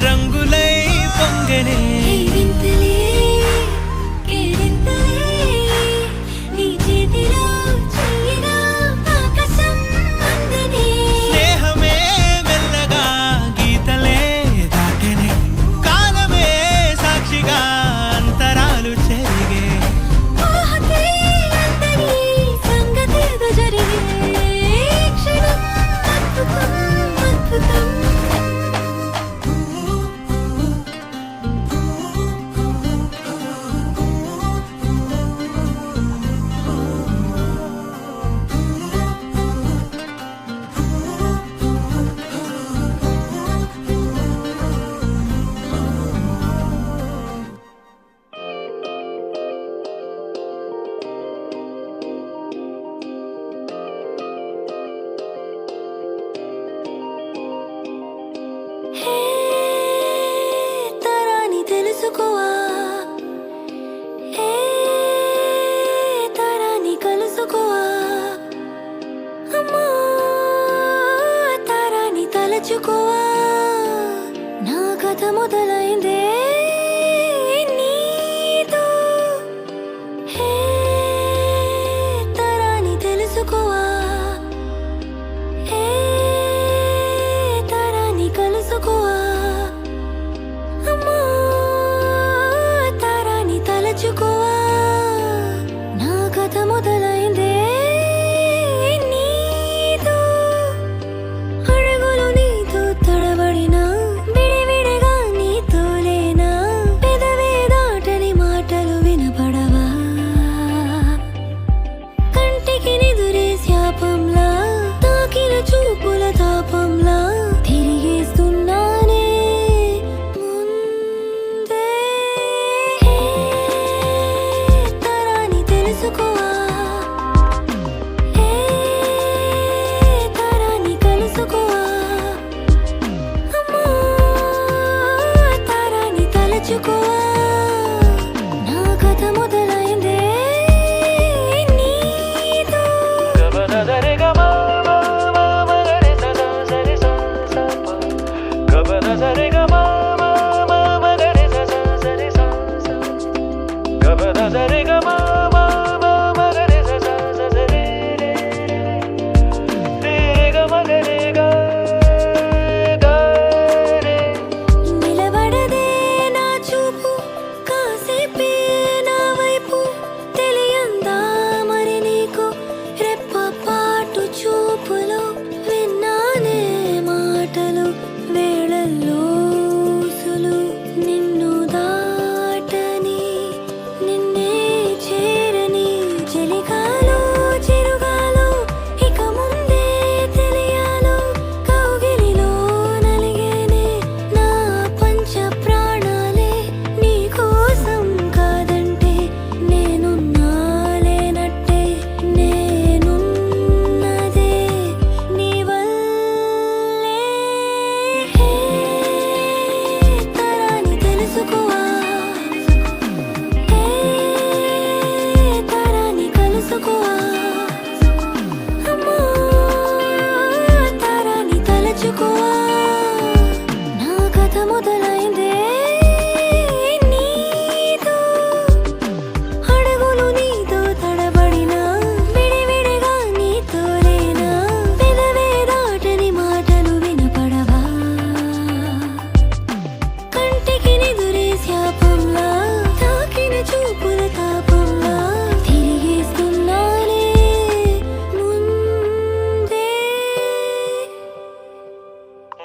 రంగులై పొంగనే స్నేహమే మెల్లగా గీతలే దాటనే కాలమే సాక్షిగా అంతరాలు చెరిగే నా కథ మొదలైందే నీతో హే తరాని తెలుసుకోవా హే తరాని కలుసుకోవా అమ్మా తరాని తలచుకోవా నా కథ మొదలైందే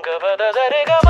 గబద జరే గమ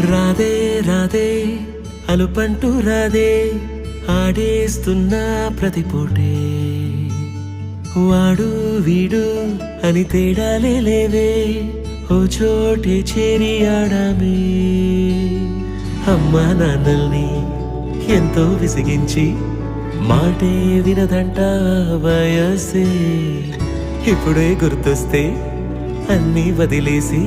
రాదే రాదే అలుపంటూ రాదే ఆడేస్తున్నా ప్రతి పూటే వాడు వీడు అని తేడాలే లేవే ఓ చోటే చేరి ఆడామే అమ్మా నాన్నల్ని ఎంతో విసిగించి మాటే వినదంట వయసే ఇప్పుడే గుర్తొస్తే అన్నీ వదిలేసి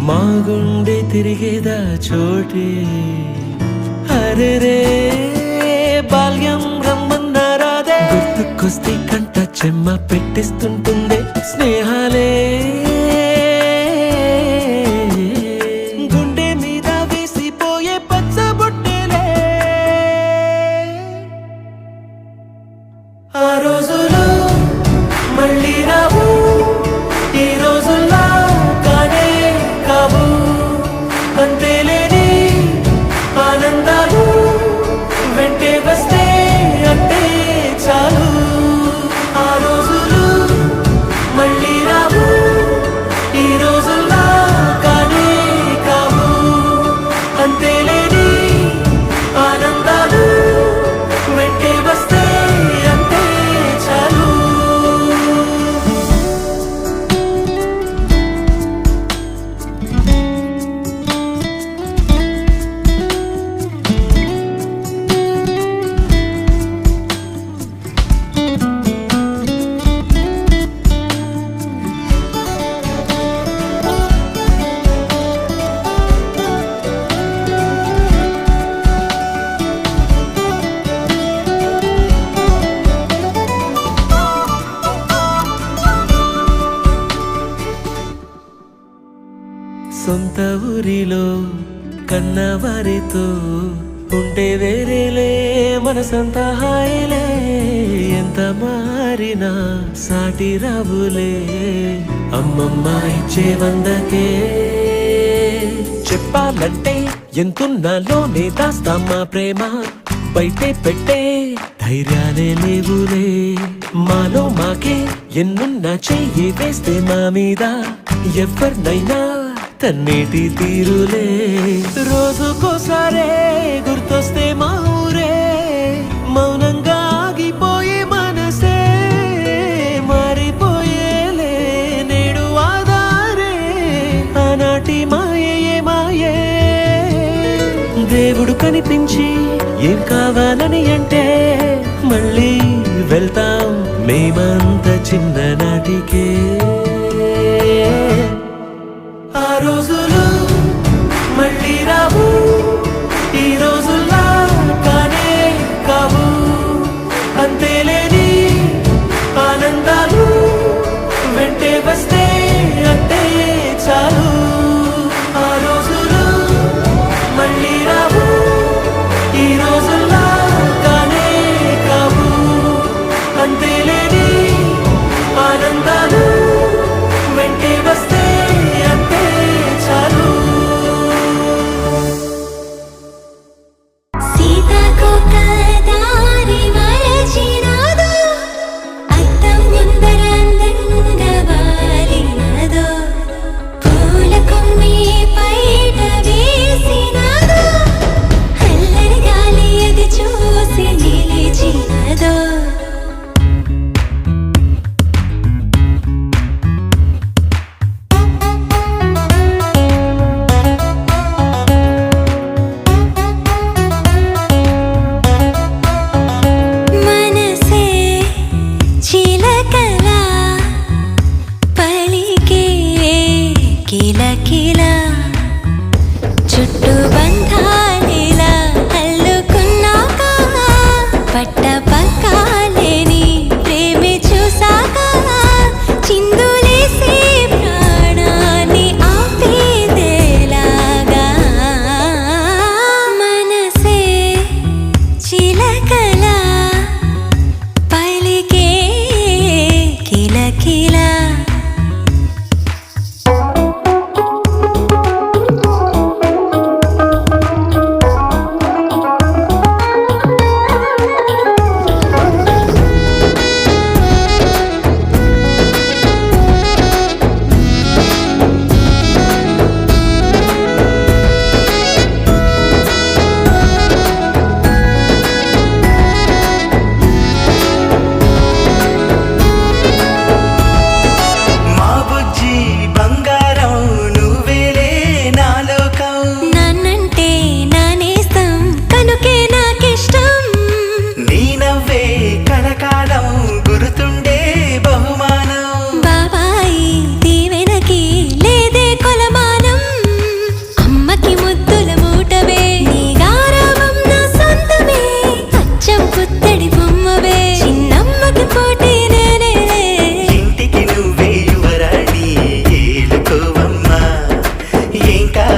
మా గుండె తిరిగేదా చోటే అరెరే బాల్యం రమ్మన్నారాదే గుర్తుకొస్తే కంట చెమ్మ పెట్టిస్తుంటుందే స్నేహాలే గుండె మీద వేసిపోయే పచ్చబొట్టెలే ఆ రోజులు మళ్ళీ రావు ఈ రోజుల్లా కానే కావు అంతేలేని ఆనందాలు వెంటే వస్తే అంటే చాలు ఆ రోజులు మళ్ళీ రావు ఈ రోజుల్లా కానే కావు అంతేలేని ఆనందాలు వెంటే వస్తే అంటే చాలు సొంత ఊరిలో కన్నవారితో ఉంటే వేరేలే మనసంత హాయిలే ఎంత మారినా సాటి రావులే అమ్మమ్మ ఇచ్చే వందకే చెప్పాలంటే ఎంతున్నాలోనే దాస్తామా ప్రేమ బయటే పెట్టే ధైర్యాలే లేవులే మాలో మాకే ఎన్నున్నా చెయ్యి వేస్తే మా మీద ఎవరినైనా తన్నేటి తీరులే రోజుకోసారే గుర్తొస్తే మా ఊరే మౌనంగా ఆగిపోయే మనసే మారిపోయేలే నేడు ఆధారే ఆనాటి మాయే మాయే దేవుడు కనిపించి ఏం కావాలని అంటే మళ్ళీ వెళ్తాం మేమంత చిన్ననాటికే ఆ రోజులు మళ్ళీ రావు ఈ రోజుల్లా కానే కావు అంతేలేని ఆనందాలు వెంటే వస్తే అంటే చాలు ఆ రోజులు మళ్ళీ రావు ఈ రోజుల్లా కానే కావు అంతేలేని ఆనందాలు వెంటే వస్తే అంటే చాలు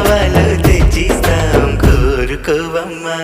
కావాలో తెచ్చిస్తాం కోరుకోవమ్మా